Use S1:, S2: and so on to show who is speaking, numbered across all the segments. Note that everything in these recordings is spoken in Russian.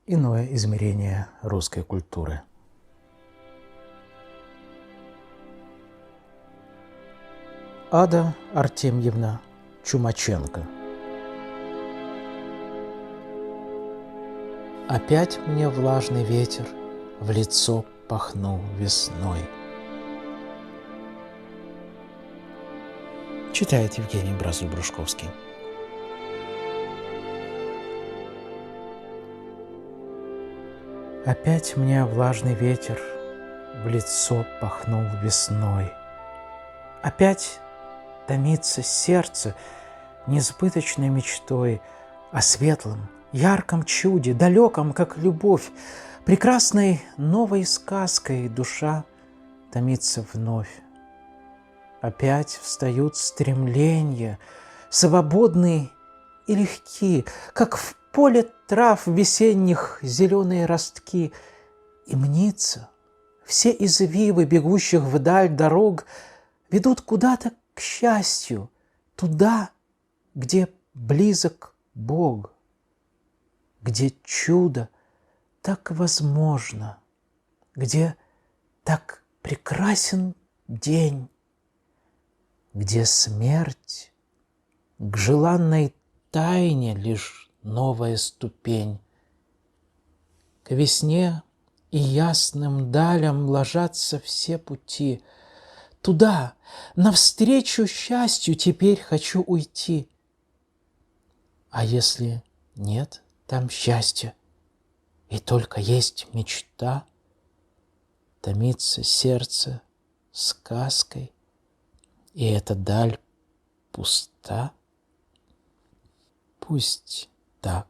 S1: иное измерение русской культуры. Ада Артемьевна Чумаченко. Опять мне влажный ветер в лицо пахнул весной. Читает Евгений Бразу-Брушковский. Опять мне влажный ветер в лицо пахнул весной. Опять томится сердце несбыточной мечтой о светлом, ярком чуде, далеком, как любовь, прекрасной новой сказкой душа томится вновь. Опять встают стремления, свободные и легки, как в поле трав весенних зеленые ростки, и мнится, все извивы бегущих вдаль дорог ведут куда-то к счастью, туда, где близок Бог, где чудо так возможно, где так прекрасен день, где смерть к желанной тайне лишь новая ступень. К весне и ясным далям ложатся все пути. Туда, навстречу счастью, теперь хочу уйти. А если нет там счастья, и только есть мечта, томится сердце сказкой, и эта даль пуста? Пусть так,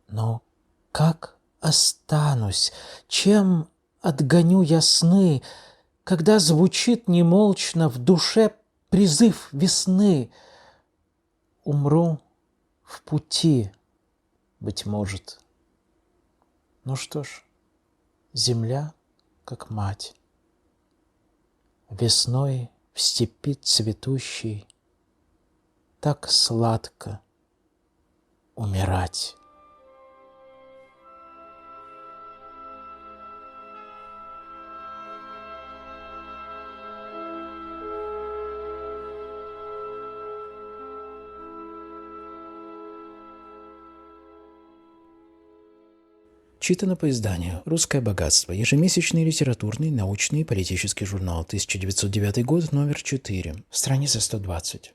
S1: но как останусь, чем отгоню я сны, когда звучит немолчно в душе призыв весны? Умру в пути, быть может. Ну что ж, земля, как мать, весной в степи цветущей так сладко умирать. Читано по изданию «Русское богатство». Ежемесячный литературный, научный и политический журнал. 1909 год, номер 4. Страница 120.